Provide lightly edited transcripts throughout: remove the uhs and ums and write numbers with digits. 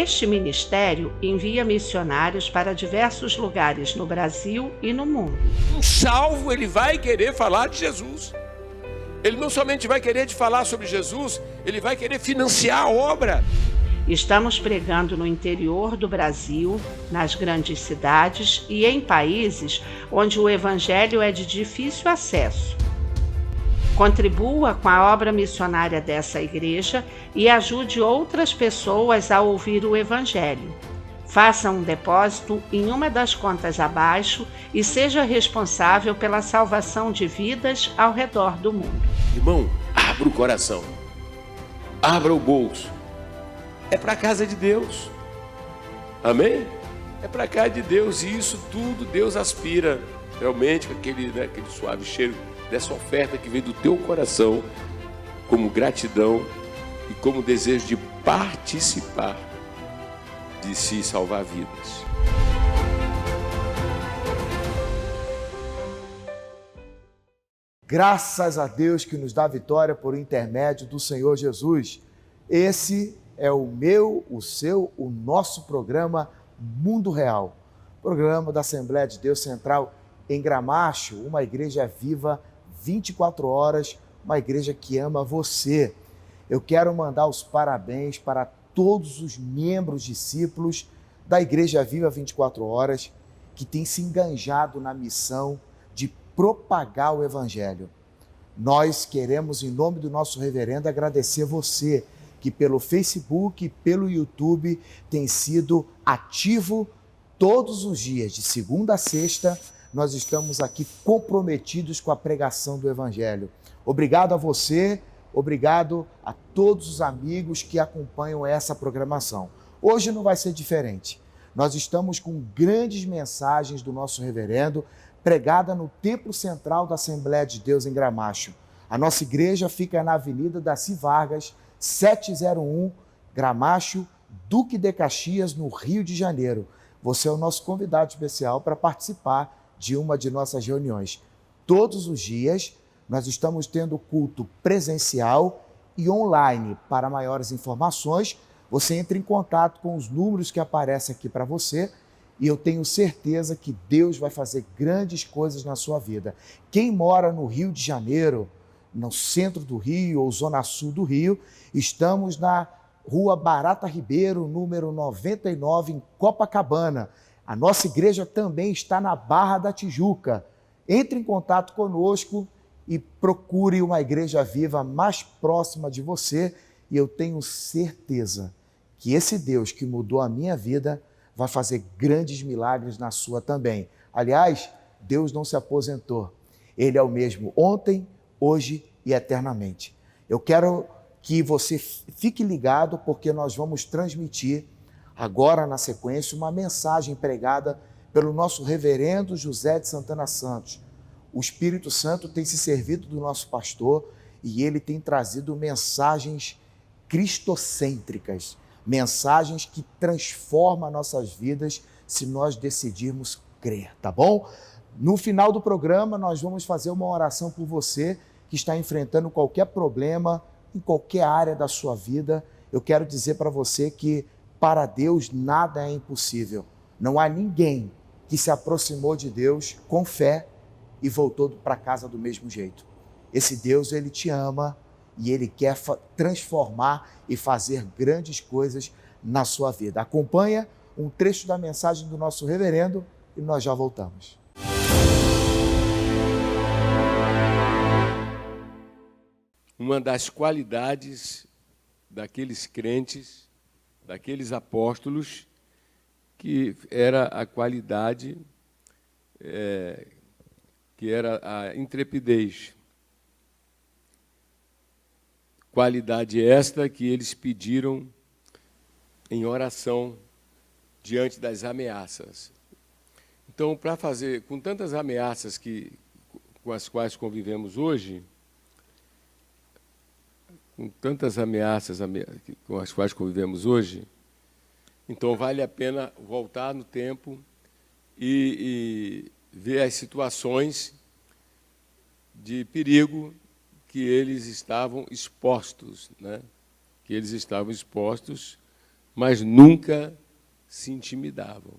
Este ministério envia missionários para diversos lugares no Brasil e no mundo. Um salvo, ele vai querer falar de Jesus. Ele não somente vai querer te falar sobre Jesus, ele vai querer financiar a obra. Estamos pregando no interior do Brasil, nas grandes cidades e em países onde o evangelho é de difícil acesso. Contribua com a obra missionária dessa igreja e ajude outras pessoas a ouvir o evangelho. Faça um depósito em uma das contas abaixo e seja responsável pela salvação de vidas ao redor do mundo. Irmão, abra o coração, abra o bolso. É para a casa de Deus. Amém? É para a casa de Deus, e isso tudo Deus aspira realmente com aquele suave cheiro dessa oferta que vem do teu coração, como gratidão e como desejo de participar de se salvar vidas. Graças a Deus que nos dá vitória por intermédio do Senhor Jesus. Esse é o meu, o seu, o nosso programa Mundo Real. Programa da Assembleia de Deus Central em Gramacho, uma igreja viva 24 horas, uma igreja que ama você. Eu quero mandar os parabéns para todos os membros, discípulos da Igreja Viva 24 Horas, que têm se enganjado na missão de propagar o Evangelho. Nós queremos, em nome do nosso reverendo, agradecer você, que pelo Facebook e pelo YouTube tem sido ativo todos os dias, de segunda a sexta. Nós estamos aqui comprometidos com a pregação do Evangelho. Obrigado a você, obrigado a todos os amigos que acompanham essa programação. Hoje não vai ser diferente. Nós estamos com grandes mensagens do nosso reverendo, pregada no Templo Central da Assembleia de Deus em Gramacho. A nossa igreja fica na Avenida Daci Vargas, 701, Gramacho, Duque de Caxias, no Rio de Janeiro. Você é o nosso convidado especial para participar de uma de nossas reuniões. Todos os dias nós estamos tendo culto presencial e online. Para maiores informações, você entra em contato com os números que aparecem aqui para você, e eu tenho certeza que Deus vai fazer grandes coisas na sua vida. Quem mora no Rio de Janeiro, no centro do Rio ou zona sul do Rio, estamos na Rua Barata Ribeiro, número 99, em Copacabana. A nossa igreja também está na Barra da Tijuca. Entre em contato conosco e procure uma igreja viva mais próxima de você, e eu tenho certeza que esse Deus que mudou a minha vida vai fazer grandes milagres na sua também. Aliás, Deus não se aposentou. Ele é o mesmo ontem, hoje e eternamente. Eu quero que você fique ligado, porque nós vamos transmitir agora, na sequência, uma mensagem pregada pelo nosso reverendo José de Santana Santos. O Espírito Santo tem se servido do nosso pastor e ele tem trazido mensagens cristocêntricas, mensagens que transformam nossas vidas se nós decidirmos crer, tá bom? No final do programa, nós vamos fazer uma oração por você que está enfrentando qualquer problema em qualquer área da sua vida. Eu quero dizer para você que para Deus nada é impossível. Não há ninguém que se aproximou de Deus com fé e voltou para casa do mesmo jeito. Esse Deus, ele te ama e ele quer transformar e fazer grandes coisas na sua vida. Acompanha um trecho da mensagem do nosso reverendo e nós já voltamos. Uma das qualidades daqueles crentes, daqueles apóstolos, que era a qualidade, que era a intrepidez. Qualidade esta que eles pediram em oração diante das ameaças. Então, para fazer, com tantas ameaças com as quais convivemos hoje, então vale a pena voltar no tempo e ver as situações de perigo que eles estavam expostos, né? Que eles estavam expostos mas nunca se intimidavam.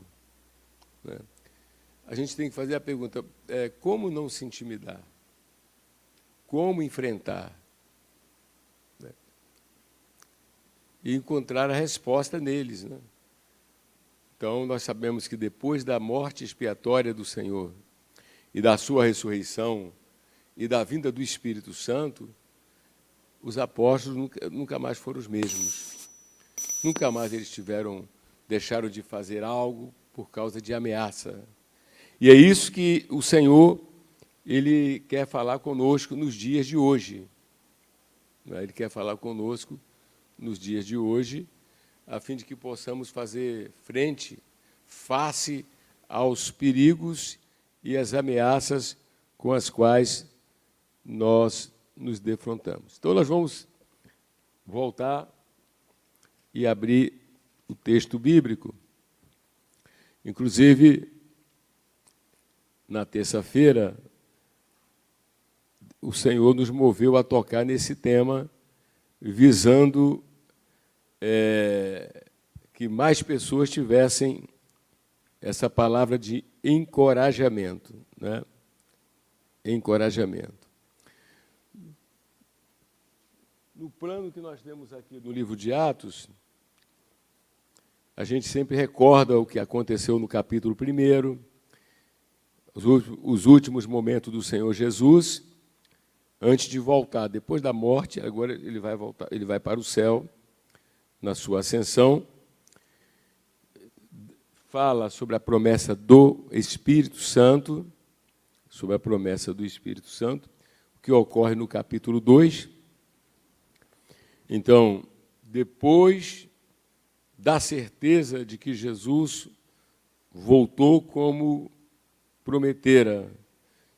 Né? A gente tem que fazer a pergunta, como não se intimidar? Como enfrentar? Né? E encontrar a resposta neles. Né? Então, nós sabemos que depois da morte expiatória do Senhor e da sua ressurreição e da vinda do Espírito Santo, os apóstolos nunca mais foram os mesmos. Nunca mais eles deixaram de fazer algo por causa de ameaça. E é isso que o Senhor ele quer falar conosco nos dias de hoje. Ele quer falar conosco nos dias de hoje, a fim de que possamos fazer face aos perigos e às ameaças com as quais nós nos defrontamos. Então, nós vamos voltar e abrir o texto bíblico. Inclusive, na terça-feira, o Senhor nos moveu a tocar nesse tema, visando que mais pessoas tivessem essa palavra de encorajamento, né? Encorajamento. No plano que nós temos aqui no livro de Atos, a gente sempre recorda o que aconteceu no capítulo 1, os últimos momentos do Senhor Jesus, antes de voltar, depois da morte, agora ele vai voltar, ele vai para o céu, na sua ascensão, fala sobre a promessa do Espírito Santo, sobre a promessa do Espírito Santo, o que ocorre no capítulo 2. Então, depois da certeza de que Jesus voltou como prometera,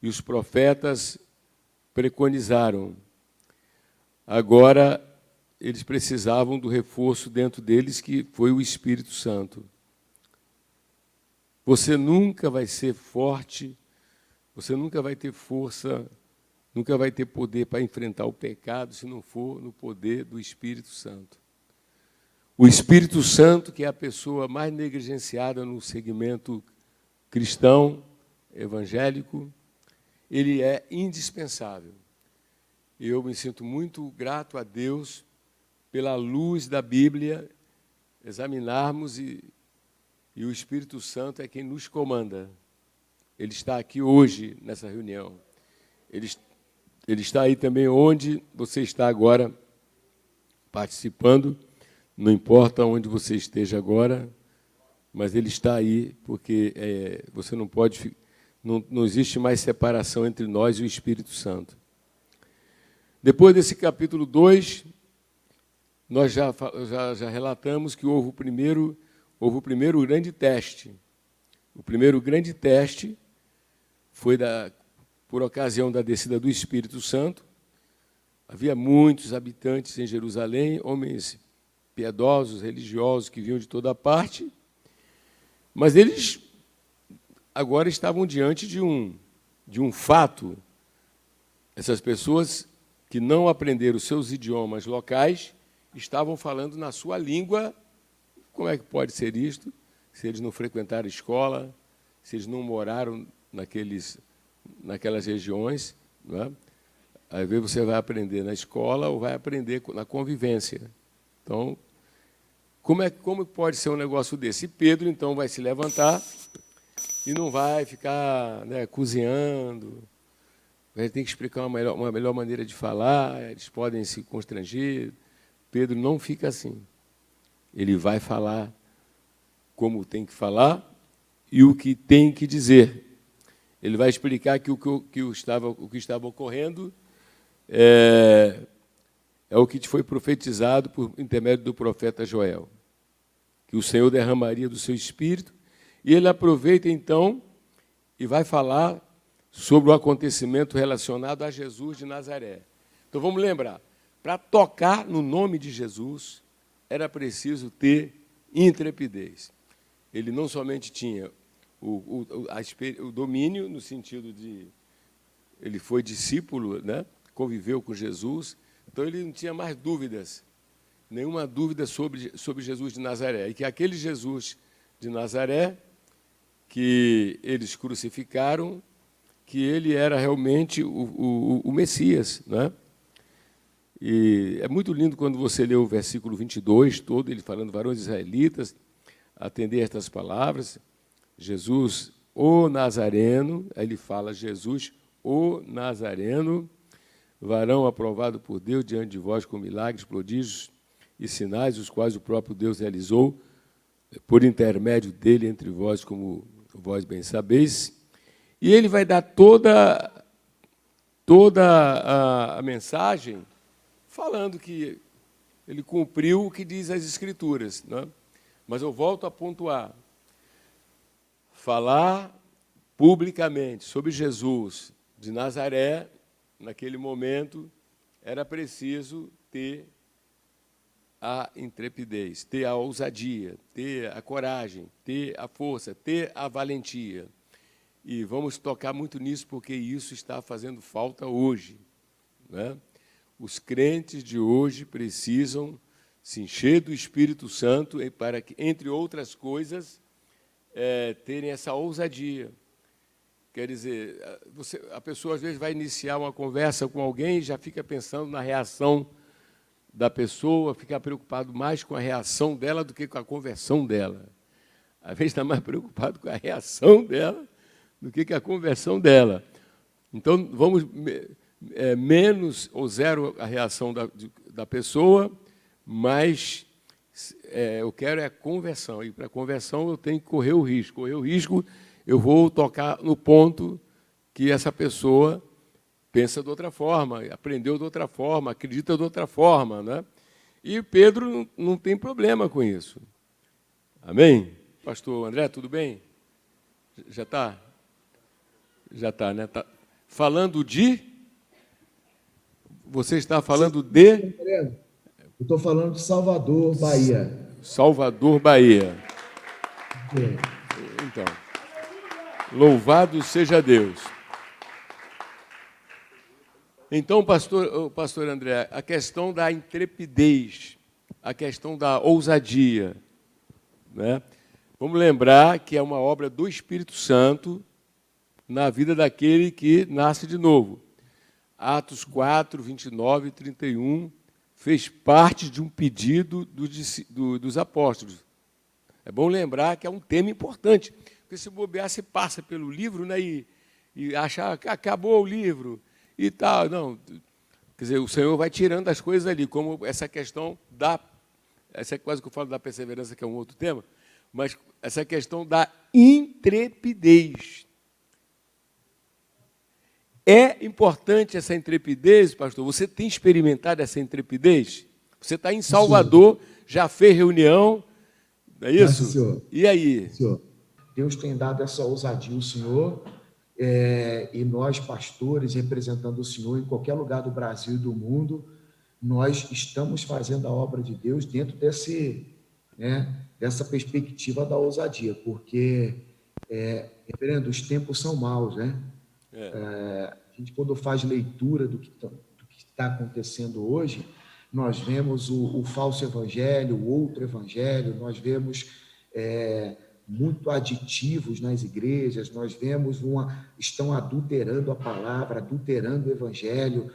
e os profetas preconizaram, agora eles precisavam do reforço dentro deles, que foi o Espírito Santo. Você nunca vai ser forte, você nunca vai ter força, nunca vai ter poder para enfrentar o pecado se não for no poder do Espírito Santo. O Espírito Santo, que é a pessoa mais negligenciada no segmento cristão, evangélico, ele é indispensável. Eu me sinto muito grato a Deus pela luz da Bíblia, examinarmos e o Espírito Santo é quem nos comanda. Ele está aqui hoje, nessa reunião. Ele está aí também onde você está agora, participando. Não importa onde você esteja agora, mas ele está aí, porque você não pode... Não existe mais separação entre nós e o Espírito Santo. Depois desse capítulo 2, nós já relatamos que houve o primeiro grande teste. O primeiro grande teste foi por ocasião da descida do Espírito Santo. Havia muitos habitantes em Jerusalém, homens piedosos, religiosos, que vinham de toda parte, mas eles agora estavam diante de um fato. Essas pessoas que não aprenderam os seus idiomas locais estavam falando na sua língua. Como é que pode ser isto? Se eles não frequentaram escola, se eles não moraram naquelas regiões, não é? Às vezes você vai aprender na escola ou vai aprender na convivência. Então, como pode ser um negócio desse? E Pedro, então, vai se levantar e não vai ficar, né, cozinhando. Ele tem que explicar uma melhor maneira de falar, eles podem se constranger. Pedro não fica assim. Ele vai falar como tem que falar e o que tem que dizer. Ele vai explicar que o que estava ocorrendo é o que te foi profetizado por intermédio do profeta Joel, que o Senhor derramaria do seu Espírito, e ele aproveita, então, e vai falar sobre o acontecimento relacionado a Jesus de Nazaré. Então, vamos lembrar, para tocar no nome de Jesus, era preciso ter intrepidez. Ele não somente tinha o domínio, no sentido de... Ele foi discípulo, né? Conviveu com Jesus, então ele não tinha mais dúvidas. nenhuma dúvida sobre Jesus de Nazaré. E que aquele Jesus de Nazaré, que eles crucificaram, que ele era realmente o Messias, né? E é muito lindo quando você lê o versículo 22 todo, ele falando, varões israelitas, atender estas palavras, Jesus, o Nazareno, aí ele fala, Jesus, o Nazareno, varão aprovado por Deus diante de vós com milagres, prodígios e sinais, os quais o próprio Deus realizou, por intermédio dele entre vós, como vós bem sabeis. E ele vai dar toda a mensagem falando que ele cumpriu o que diz as Escrituras, né? Mas eu volto a pontuar. Falar publicamente sobre Jesus de Nazaré, naquele momento, era preciso ter a intrepidez, ter a ousadia, ter a coragem, ter a força, ter a valentia. E vamos tocar muito nisso, porque isso está fazendo falta hoje, né? Os crentes de hoje precisam se encher do Espírito Santo para que, entre outras coisas, terem essa ousadia. Quer dizer, a pessoa às vezes vai iniciar uma conversa com alguém e já fica pensando na reação da pessoa, fica preocupado mais com a reação dela do que com a conversão dela. Às vezes está mais preocupado com a reação dela do que com a conversão dela. Então, vamos menos ou zero a reação da pessoa, mas eu quero a conversão. E para a conversão eu tenho que correr o risco. Correr o risco, eu vou tocar no ponto que essa pessoa pensa de outra forma, aprendeu de outra forma, acredita de outra forma, né? E Pedro não tem problema com isso. Amém? Pastor André, tudo bem? Já está? Já está, né? Tá. Falando de... Você está falando de... Eu estou falando de Salvador, Bahia. Salvador, Bahia. Então, louvado seja Deus. Então, pastor André, a questão da intrepidez, a questão da ousadia, né? Vamos lembrar que é uma obra do Espírito Santo na vida daquele que nasce de novo. Atos 4, 29 e 31 fez parte de um pedido dos apóstolos. É bom lembrar que é um tema importante, porque se bobear, você passa pelo livro, né, e acha que acabou o livro e tal. Não, quer dizer, o Senhor vai tirando as coisas ali, como essa questão essa é quase que eu falo da perseverança, que é um outro tema, mas essa questão da intrepidez. É importante essa intrepidez, pastor? Você tem experimentado essa intrepidez? Você está em Salvador, já fez reunião, não é isso? Sim, senhor. E aí? Senhor, Deus tem dado essa ousadia ao Senhor, e nós, pastores, representando o Senhor em qualquer lugar do Brasil e do mundo, nós estamos fazendo a obra de Deus dentro dessa perspectiva da ousadia, porque, reverendo, os tempos são maus, né? A gente, quando faz leitura do que está acontecendo hoje, nós vemos o falso evangelho, o outro evangelho, nós vemos muito aditivos nas igrejas, nós vemos estão adulterando a palavra, adulterando o evangelho.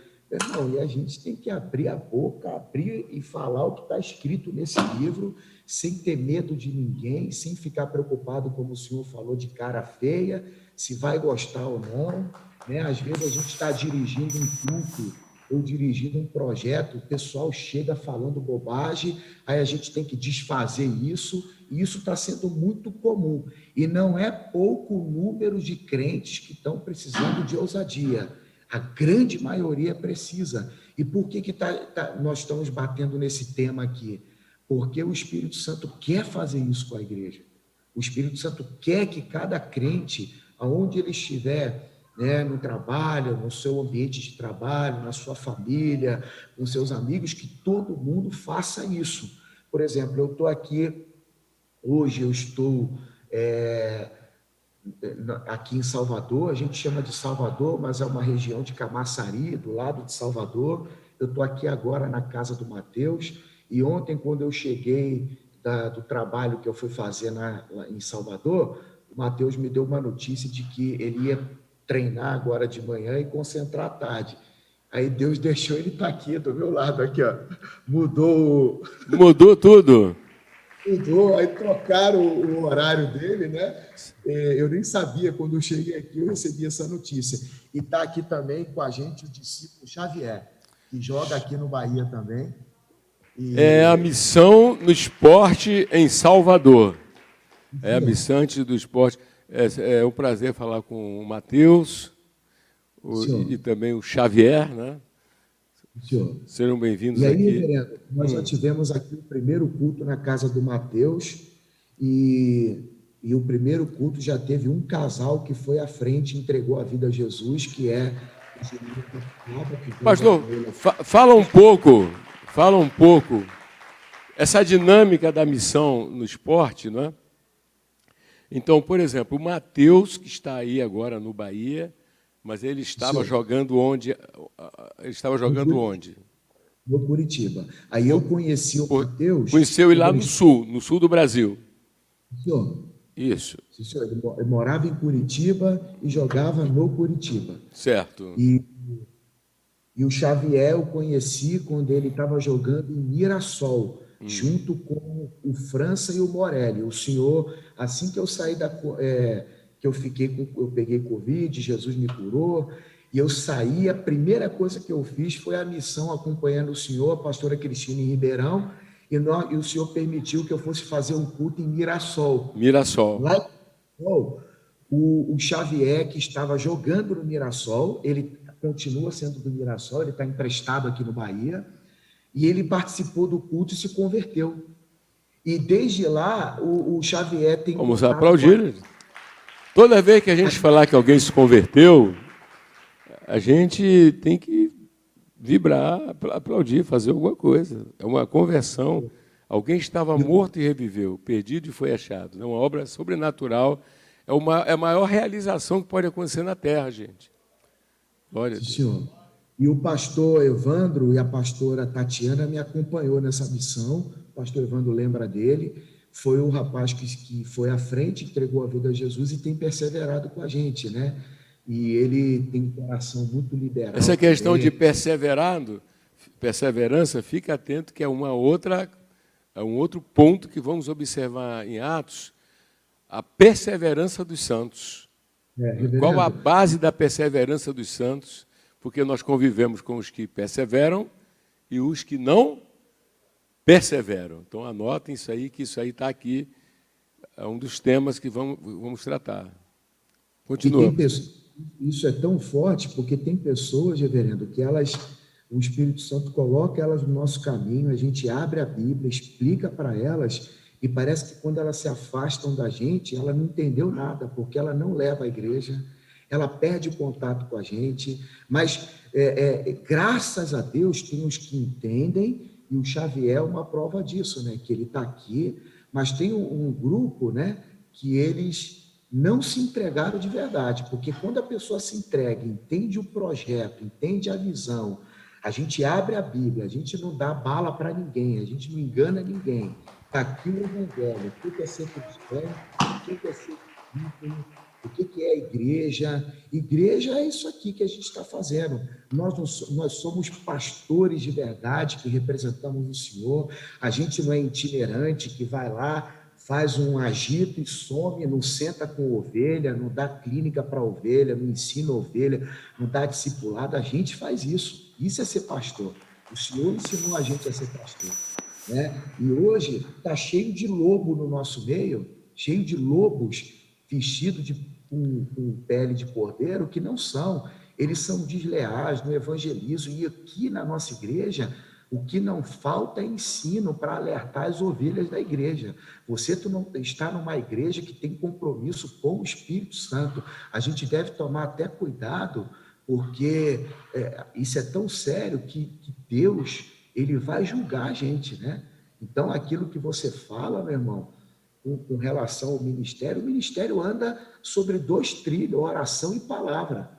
Não, e a gente tem que abrir a boca, abrir e falar o que está escrito nesse livro, sem ter medo de ninguém, sem ficar preocupado, como o senhor falou, de cara feia, se vai gostar ou não, né? Às vezes a gente está dirigindo um culto ou dirigindo um projeto, o pessoal chega falando bobagem, aí a gente tem que desfazer isso, e isso está sendo muito comum. E não é pouco o número de crentes que estão precisando de ousadia. A grande maioria precisa. E por que nós estamos batendo nesse tema aqui? Porque o Espírito Santo quer fazer isso com a igreja. O Espírito Santo quer que cada crente, aonde ele estiver, né, no trabalho, no seu ambiente de trabalho, na sua família, com seus amigos, que todo mundo faça isso. Por exemplo, eu estou aqui, hoje eu estou aqui em Salvador, a gente chama de Salvador, mas é uma região de Camaçari, do lado de Salvador. Eu estou aqui agora na casa do Mateus, E ontem, quando eu cheguei do trabalho que eu fui fazer lá em Salvador, o Mateus me deu uma notícia de que ele ia treinar agora de manhã e concentrar à tarde. Aí Deus deixou ele estar aqui do meu lado, aqui, ó. Mudou tudo. Mudou, aí trocaram o horário dele, né? Eu nem sabia, quando eu cheguei aqui, eu recebi essa notícia. E está aqui também com a gente o discípulo Xavier, que joga aqui no Bahia também. É a missão no esporte em Salvador. É a missão do esporte. É um prazer falar com o Mateus e também o Xavier, né? Senhor. Sejam bem-vindos aqui. E aí, aqui. reverendo, nós já tivemos aqui o primeiro culto na casa do Mateus e o primeiro culto já teve um casal que foi à frente e entregou a vida a Jesus, que é... Pastor, fala um pouco essa dinâmica da missão no esporte, não é? Então, por exemplo, o Mateus, que está aí agora no Bahia, mas ele estava jogando onde? Ele estava jogando onde? No Curitiba. Aí eu conheci o Mateus... Conheceu ele lá no sul do Brasil. Senhor. Isso. Senhor, ele morava em Curitiba e jogava no Curitiba. Certo. E o Xavier eu conheci quando ele estava jogando em Mirassol, junto com o França e o Morelli. O senhor, assim que eu saí que eu peguei Covid, Jesus me curou, e eu saí, a primeira coisa que eu fiz foi a missão acompanhando o senhor, a pastora Cristina em Ribeirão, e o senhor permitiu que eu fosse fazer um culto em Mirassol. Lá em Mirassol, o Xavier, que estava jogando no Mirassol, ele continua sendo do Mirassol, ele está emprestado aqui no Bahia, e ele participou do culto e se converteu. E desde lá, o Xavier tem... Vamos aplaudir. Toda vez que a gente falar que alguém se converteu, a gente tem que vibrar, aplaudir, fazer alguma coisa. É uma conversão. Alguém estava morto e reviveu, perdido e foi achado. É uma obra sobrenatural. É a maior realização que pode acontecer na Terra, gente. Glória a Deus. Senhor. E o pastor Evandro e a pastora Tatiana me acompanhou nessa missão. O pastor Evandro lembra dele. Foi o rapaz que foi à frente, entregou a vida a Jesus e tem perseverado com a gente, né? E ele tem um coração muito liberal. Essa questão de perseverança, fica atento que é um outro ponto que vamos observar em Atos, a perseverança dos santos. Qual a base da perseverança dos santos? Porque nós convivemos com os que perseveram e os que não perseveram. Então, anotem isso aí, que isso aí está aqui, é um dos temas que vamos tratar. Continua. Isso é tão forte, porque tem pessoas, reverendo, que o Espírito Santo coloca elas no nosso caminho, a gente abre a Bíblia, explica para elas, e parece que quando elas se afastam da gente, ela não entendeu nada, porque ela não leva a igreja, ela perde o contato com a gente, mas graças a Deus tem os que entendem, e o Xavier é uma prova disso, né? Que ele está aqui, mas tem um grupo, né? Que eles não se entregaram de verdade, porque quando a pessoa se entrega, entende o projeto, entende a visão, a gente abre a Bíblia, a gente não dá bala para ninguém, a gente não engana ninguém. Está aqui o Evangelho, o que é ser cristão, o que é ser discípulo, o que é a igreja. Igreja é isso aqui que a gente está fazendo. Nós somos pastores de verdade que representamos o Senhor. A gente não é itinerante que vai lá, faz um agito e some, não senta com ovelha, não dá clínica para ovelha, não ensina ovelha, não dá discipulado. A gente faz isso. Isso é ser pastor. O Senhor ensinou a gente a ser pastor, né? E hoje está cheio de lobo no nosso meio, cheio de lobos vestidos com pele de cordeiro, que não são. Eles são desleais, não evangelizam. E aqui na nossa igreja, o que não falta é ensino para alertar as ovelhas da igreja. Você não está numa igreja que tem compromisso com o Espírito Santo. A gente deve tomar até cuidado, porque isso é tão sério que Deus ele vai julgar a gente, né? Então, aquilo que você fala, meu irmão, com relação ao ministério, o ministério anda sobre 2 trilhos, oração e palavra.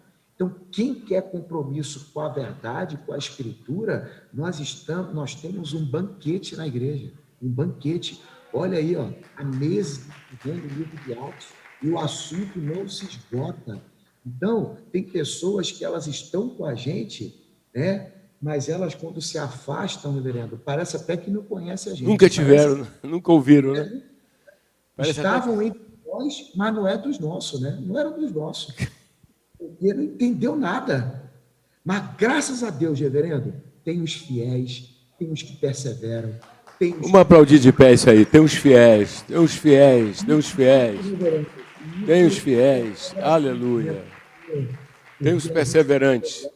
Então, quem quer compromisso com a verdade, com a Escritura, nós temos um banquete na igreja, um banquete. Olha aí, ó, a mesa vendo o livro de Atos e o assunto não se esgota. Então, tem pessoas que elas estão com a gente, né? Mas elas, quando se afastam, reverendo, parece até que não conhecem a gente. Nunca tiveram, nunca ouviram, né? Estavam entre nós, mas não é dos nossos, né? Não era dos nossos. Porque não entendeu nada. Mas, graças a Deus, reverendo, tem os fiéis, tem os que perseveram. Vamos aplaudir de pé isso aí. Tem os fiéis, tem os fiéis, tem os fiéis. Tem os fiéis, aleluia. Tem os perseverantes.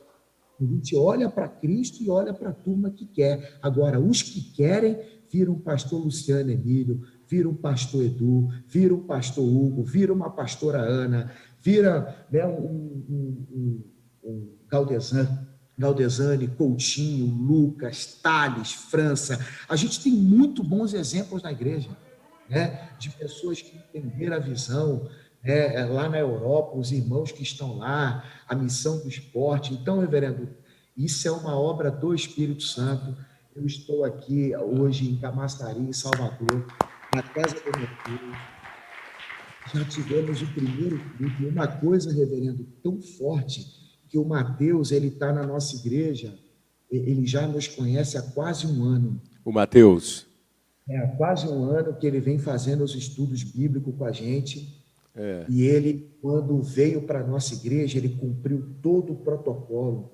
A gente olha para Cristo e olha para a turma que quer. Agora, os que querem, viram o pastor Luciano Emílio, vira um pastor Edu, vira um pastor Hugo, vira uma pastora Ana, vira, né, um Galdesani, Coutinho, Lucas, Thales, França. A gente tem muito bons exemplos na igreja, né, de pessoas que entenderam a visão, lá na Europa, os irmãos que estão lá, a missão do esporte. Então, reverendo, isso é uma obra do Espírito Santo. Eu estou aqui hoje em Camaçari, em Salvador, na casa do meu filho. Já tivemos o primeiro culto. Uma coisa, reverendo, tão forte, que o Mateus, ele está na nossa igreja, ele já nos conhece há quase um ano. O Mateus? Há quase um ano que ele vem fazendo os estudos bíblicos com a gente. E ele, quando veio para a nossa igreja, ele cumpriu todo o protocolo.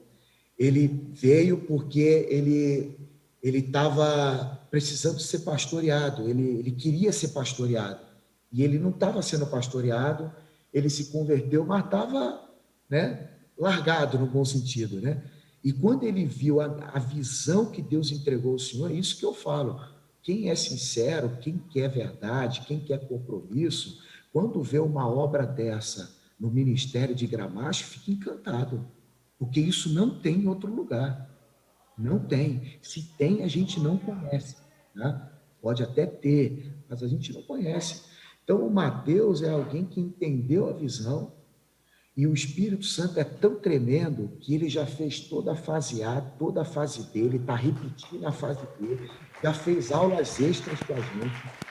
Ele veio porque ele estava precisando ser pastoreado, ele queria ser pastoreado, e ele não estava sendo pastoreado, ele se converteu, mas estava, né, largado no bom sentido, né? E quando ele viu a visão que Deus entregou ao Senhor, é isso que eu falo, quem é sincero, quem quer verdade, quem quer compromisso, quando vê uma obra dessa no ministério de Gramacho, fica encantado, porque isso não tem em outro lugar. Não tem. Se tem, a gente não conhece. Né? Pode até ter, mas a gente não conhece. Então, o Mateus é alguém que entendeu a visão, e o Espírito Santo é tão tremendo que ele já fez toda a fase A, toda a fase B, ele está repetindo a fase B, já fez aulas extras com a gente.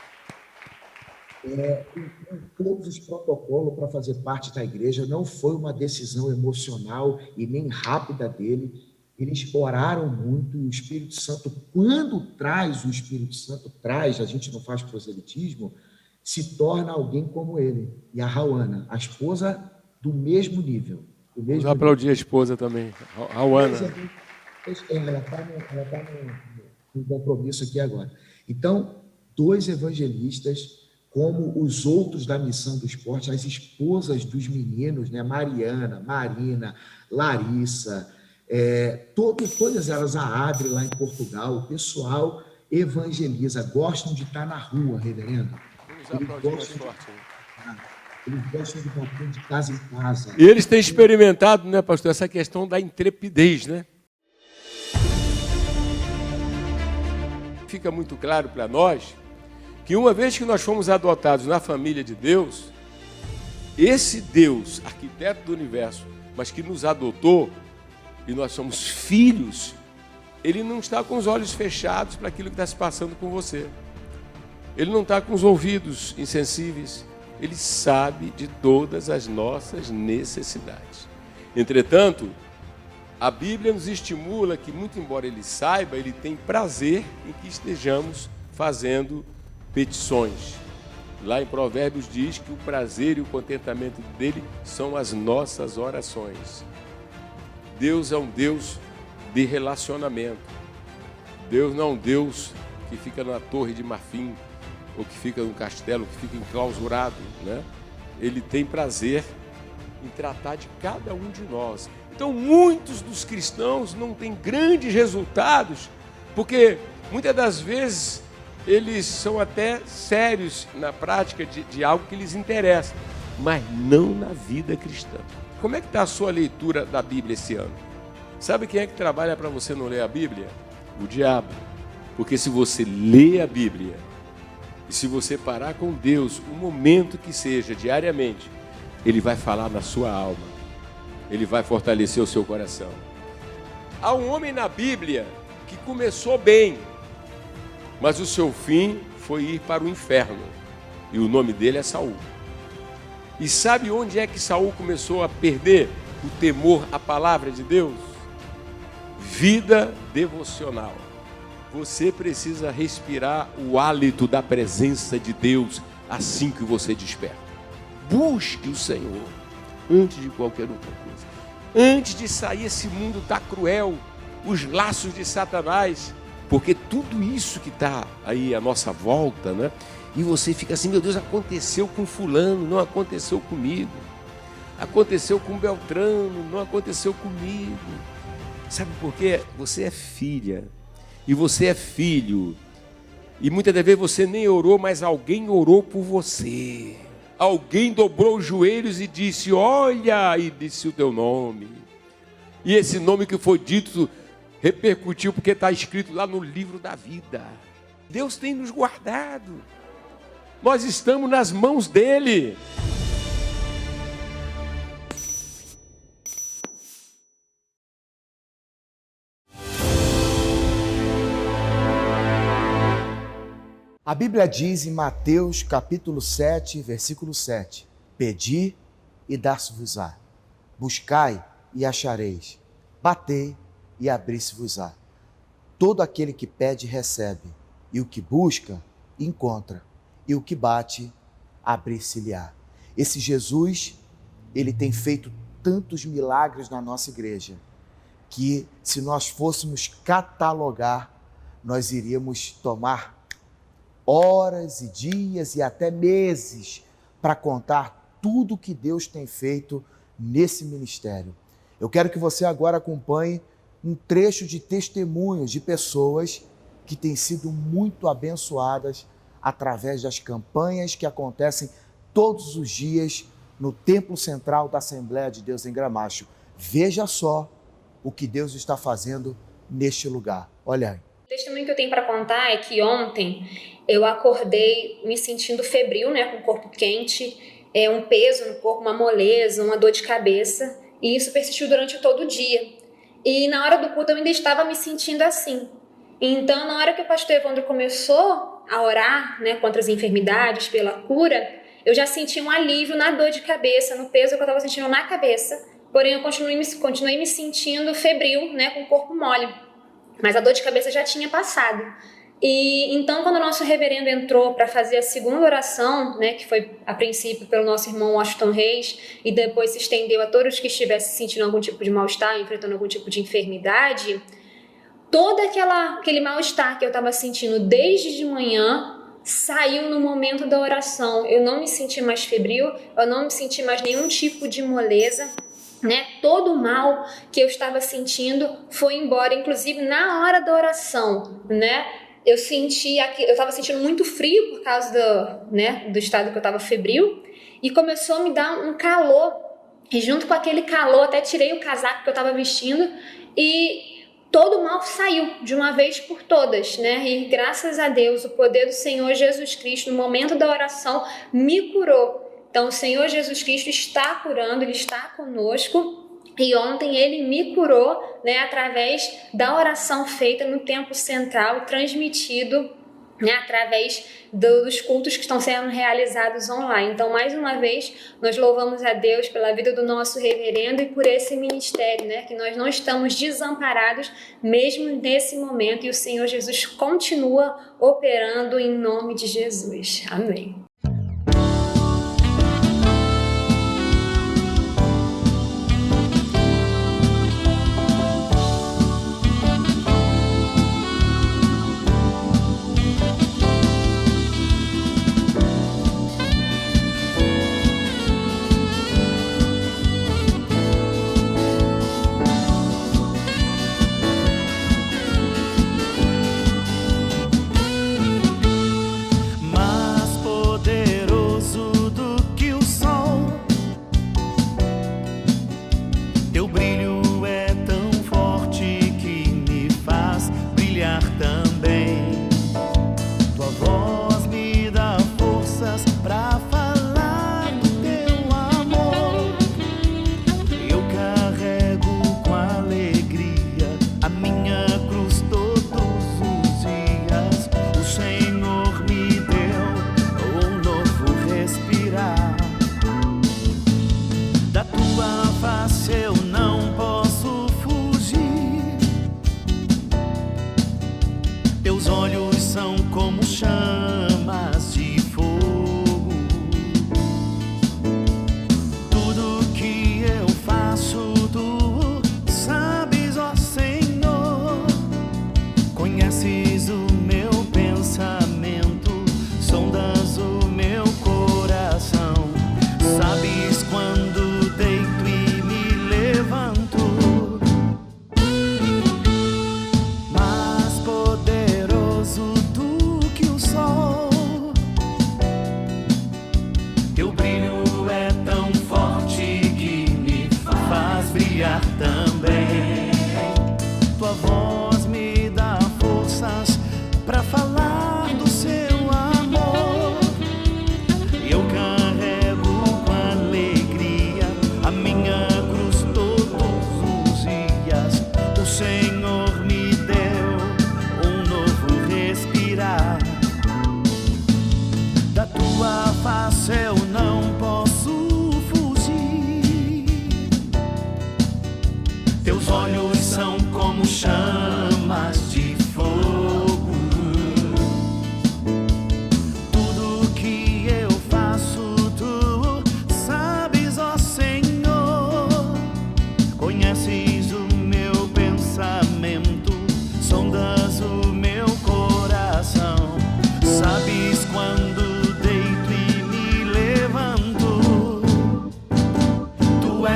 Com todos os protocolos para fazer parte da igreja, não foi uma decisão emocional e nem rápida dele. Eles oraram muito, e o Espírito Santo, quando traz, o Espírito Santo traz, a gente não faz proselitismo, se torna alguém como ele. E a Rauana, a esposa do mesmo nível. Vamos aplaudir a esposa também, Rauana. Ela está no compromisso aqui agora. Então, 2 evangelistas, como os outros da missão do esporte, as esposas dos meninos, né? Mariana, Marina, Larissa, todas elas, a Adri lá em Portugal, o pessoal evangeliza, gostam de estar na rua, reverendo. Eles gostam de bater de casa em casa. E eles têm experimentado, né, pastor, essa questão da intrepidez, né? Fica muito claro para nós que uma vez que nós fomos adotados na família de Deus, esse Deus, arquiteto do universo, mas que nos adotou, e nós somos filhos, ele não está com os olhos fechados para aquilo que está se passando com você. Ele não está com os ouvidos insensíveis. Ele sabe de todas as nossas necessidades. Entretanto, a Bíblia nos estimula que, muito embora ele saiba, ele tem prazer em que estejamos fazendo petições. Lá em Provérbios diz que o prazer e o contentamento dele são as nossas orações. Deus é um Deus de relacionamento. Deus não é um Deus que fica na torre de marfim, ou que fica num castelo, que fica enclausurado, né? Ele tem prazer em tratar de cada um de nós. Então, muitos dos cristãos não têm grandes resultados, porque muitas das vezes eles são até sérios na prática de algo que lhes interessa, mas não na vida cristã. Como é que está a sua leitura da Bíblia esse ano? Sabe quem é que trabalha para você não ler a Bíblia? O diabo. Porque se você lê a Bíblia, e se você parar com Deus, um momento que seja, diariamente, Ele vai falar na sua alma. Ele vai fortalecer o seu coração. Há um homem na Bíblia que começou bem, mas o seu fim foi ir para o inferno. E o nome dele é Saul. E sabe onde é que Saul começou a perder o temor à palavra de Deus? Vida devocional. Você precisa respirar o hálito da presença de Deus assim que você desperta. Busque o Senhor antes de qualquer outra coisa. Antes de sair, esse mundo está cruel, os laços de Satanás, porque tudo isso que está aí à nossa volta, né? E você fica assim, meu Deus, aconteceu com fulano, não aconteceu comigo. Aconteceu com Beltrano, não aconteceu comigo. Sabe por quê? Você é filha e você é filho. E muitas das vezes você nem orou, mas alguém orou por você. Alguém dobrou os joelhos e disse, olha, e disse o teu nome. E esse nome que foi dito repercutiu porque está escrito lá no livro da vida. Deus tem nos guardado. Nós estamos nas mãos dele. A Bíblia diz em Mateus capítulo 7, versículo 7, pedi e dar-se-vos-á, buscai e achareis, batei e abrir-se-vos-á. Todo aquele que pede recebe, e o que busca encontra, e o que bate abrir-se-lhe-á. Esse Jesus, ele tem feito tantos milagres na nossa igreja, que se nós fôssemos catalogar, nós iríamos tomar horas e dias e até meses para contar tudo que Deus tem feito nesse ministério. Eu quero que você agora acompanhe um trecho de testemunhos de pessoas que têm sido muito abençoadas através das campanhas que acontecem todos os dias no Templo Central da Assembleia de Deus em Gramacho. Veja só o que Deus está fazendo neste lugar. Olha aí. O testemunho que eu tenho para contar é que ontem eu acordei me sentindo febril, com o corpo quente, um peso no corpo, uma moleza, uma dor de cabeça, e isso persistiu durante todo o dia. E na hora do culto eu ainda estava me sentindo assim. Então, na hora que o pastor Evandro começou a orar, contra as enfermidades, pela cura, eu já senti um alívio na dor de cabeça, no peso que eu estava sentindo na cabeça, porém eu continuei me sentindo febril, com o corpo mole. Mas a dor de cabeça já tinha passado. E então, quando o nosso reverendo entrou para fazer a segunda oração, que foi a princípio pelo nosso irmão Washington Reis, e depois se estendeu a todos que estivessem sentindo algum tipo de mal-estar, enfrentando algum tipo de enfermidade, todo aquele mal-estar que eu estava sentindo desde de manhã saiu no momento da oração. Eu não me senti mais febril, eu não me senti mais nenhum tipo de moleza. Todo o mal que eu estava sentindo foi embora, inclusive na hora da oração, eu estava sentindo muito frio por causa do estado que eu estava febril, e começou a me dar um calor, e junto com aquele calor até tirei o casaco que eu estava vestindo, e todo o mal saiu de uma vez por todas, e graças a Deus, o poder do Senhor Jesus Cristo no momento da oração me curou. Então, o Senhor Jesus Cristo está curando, Ele está conosco. E ontem Ele me curou, através da oração feita no Templo Central e transmitido, através dos cultos que estão sendo realizados online. Então, mais uma vez, nós louvamos a Deus pela vida do nosso reverendo e por esse ministério, que nós não estamos desamparados mesmo nesse momento. E o Senhor Jesus continua operando em nome de Jesus. Amém.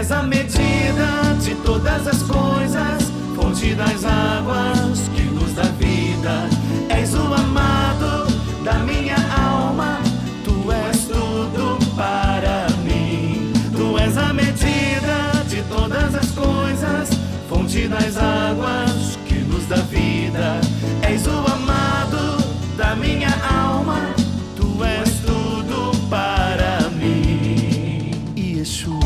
és a medida de todas as coisas, fonte das águas que nos dá vida. És o amado da minha alma, tu és tudo para mim. Tu és a medida de todas as coisas, fonte das águas que nos dá vida. És o amado da minha alma, tu és tudo para mim. Yeshua,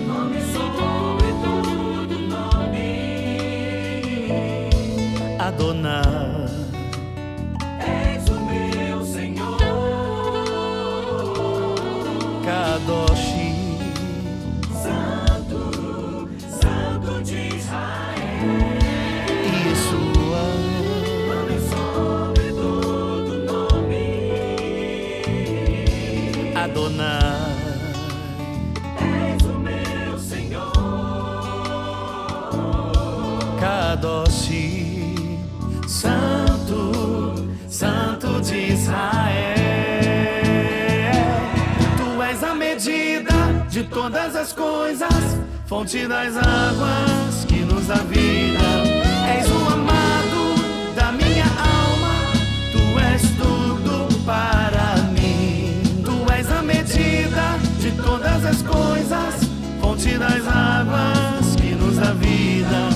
nome sobre todo nome. Adonai, és o meu Senhor. Kadosh, Santo, Santo de Israel. Yeshua, nome sobre todo nome. Adonai, és o meu Senhor. Kadosh, Santo, Santo de Israel. Tu és a medida de todas as coisas, fonte das águas que nos dá vida. És o amado da minha alma, tu és tudo para mim. Tu és a medida de todas as coisas, fonte das águas que nos dá vida.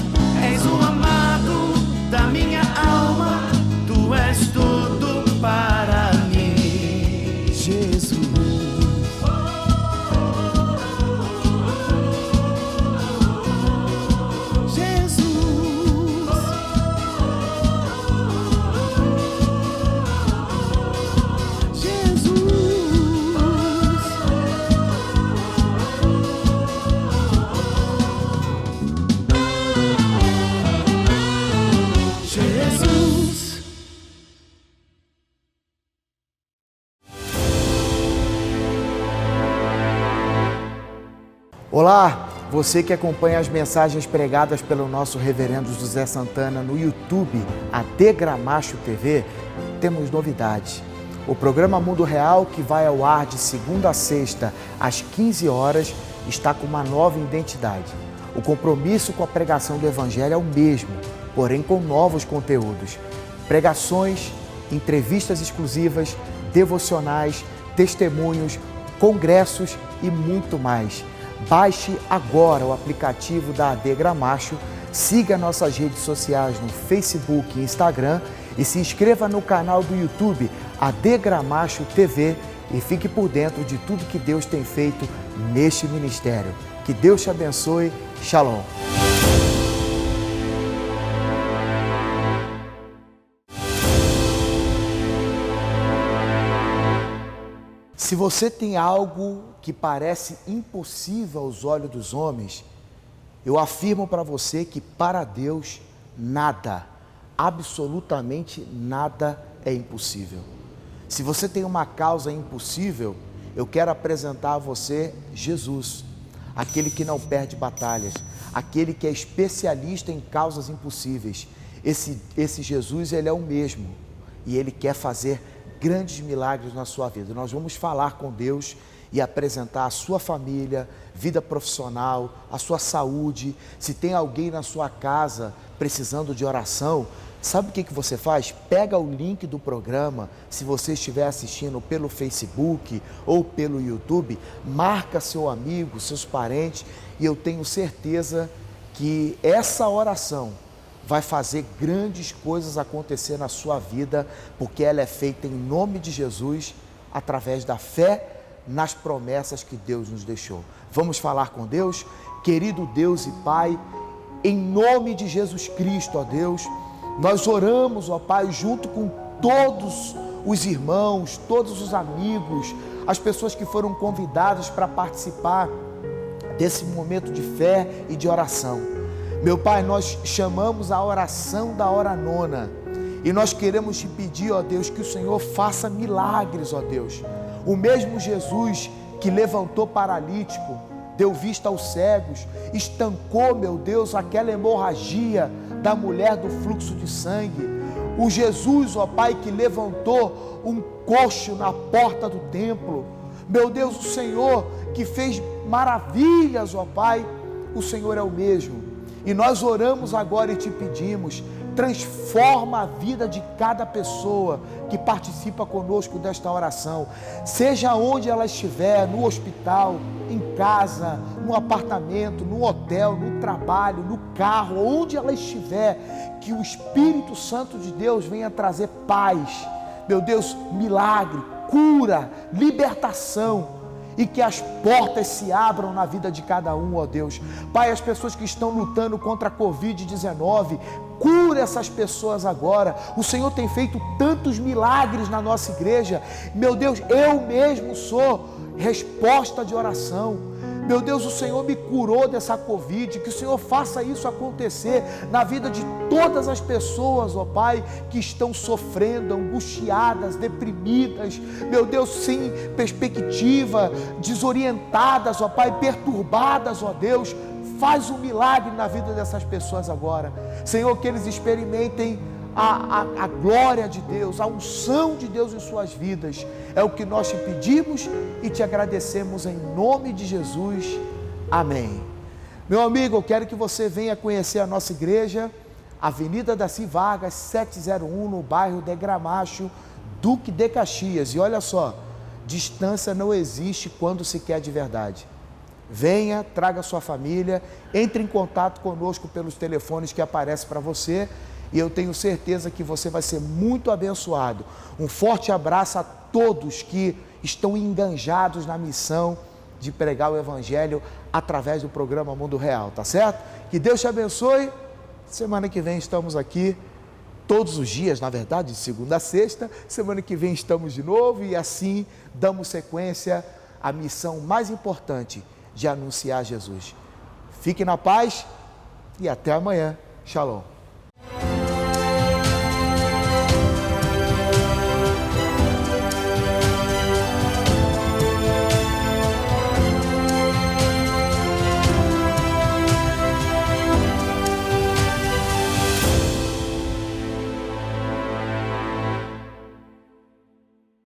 És o amado da minha alma, tu és tudo para mim. Jesus, Olá, você que acompanha as mensagens pregadas pelo nosso reverendo José Santana no YouTube, a Degramacho TV, temos novidades. O programa Mundo Real, que vai ao ar de segunda a sexta, às 15 horas, está com uma nova identidade. O compromisso com a pregação do Evangelho é o mesmo, porém com novos conteúdos. Pregações, entrevistas exclusivas, devocionais, testemunhos, congressos e muito mais. Baixe agora o aplicativo da AD Gramacho, siga nossas redes sociais no Facebook e Instagram e se inscreva no canal do YouTube AD Gramacho TV e fique por dentro de tudo que Deus tem feito neste ministério. Que Deus te abençoe. Shalom. Se você tem algo que parece impossível aos olhos dos homens, eu afirmo para você que para Deus nada, absolutamente nada é impossível. Se você tem uma causa impossível, eu quero apresentar a você Jesus, aquele que não perde batalhas, aquele que é especialista em causas impossíveis. Esse Jesus, ele é o mesmo e ele quer fazer grandes milagres na sua vida. Nós vamos falar com Deus e apresentar a sua família, vida profissional, a sua saúde. Se tem alguém na sua casa precisando de oração, sabe o que você faz? Pega o link do programa, se você estiver assistindo pelo Facebook ou pelo YouTube, marca seu amigo, seus parentes, e eu tenho certeza que essa oração vai fazer grandes coisas acontecer na sua vida, porque ela é feita em nome de Jesus, através da fé nas promessas que Deus nos deixou. Vamos falar com Deus? Querido Deus e Pai, em nome de Jesus Cristo, ó Deus, nós oramos, ó Pai, junto com todos os irmãos, todos os amigos, as pessoas que foram convidadas para participar desse momento de fé e de oração. Meu Pai, nós chamamos a oração da hora nona e nós queremos te pedir, ó Deus, que o Senhor faça milagres, ó Deus. O mesmo Jesus que levantou paralítico, deu vista aos cegos, estancou, meu Deus, aquela hemorragia da mulher do fluxo de sangue. O Jesus, ó Pai, que levantou um coxo na porta do templo. Meu Deus, o Senhor que fez maravilhas, ó Pai, o Senhor é o mesmo. E nós oramos agora e te pedimos, transforma a vida de cada pessoa que participa conosco desta oração, seja onde ela estiver, no hospital, em casa, no apartamento, no hotel, no trabalho, no carro, onde ela estiver, que o Espírito Santo de Deus venha trazer paz, meu Deus, milagre, cura, libertação, e que as portas se abram na vida de cada um, ó Deus. Pai, as pessoas que estão lutando contra a Covid-19, cura essas pessoas agora. O Senhor tem feito tantos milagres na nossa igreja. Meu Deus, eu mesmo sou resposta de oração. Meu Deus, o Senhor me curou dessa Covid, que o Senhor faça isso acontecer na vida de todas as pessoas, ó Pai, que estão sofrendo, angustiadas, deprimidas, meu Deus, sem perspectiva, desorientadas, ó Pai, perturbadas, ó Deus. Faz um milagre na vida dessas pessoas agora, Senhor, que eles experimentem a glória de Deus, a unção de Deus em suas vidas. É o que nós te pedimos e te agradecemos em nome de Jesus, amém. Meu amigo, eu quero que você venha conhecer a nossa igreja, Avenida Daci Vargas 701, no bairro de Gramacho, Duque de Caxias. E olha só, distância não existe quando se quer de verdade. Venha, traga sua família, entre em contato conosco pelos telefones que aparecem para você, e eu tenho certeza que você vai ser muito abençoado. Um forte abraço a todos que estão enganjados na missão de pregar o Evangelho através do programa Mundo Real, tá certo? Que Deus te abençoe. Semana que vem estamos aqui, todos os dias, na verdade, de segunda a sexta. Semana que vem estamos de novo e assim damos sequência à missão mais importante de anunciar Jesus. Fique na paz e até amanhã. Shalom.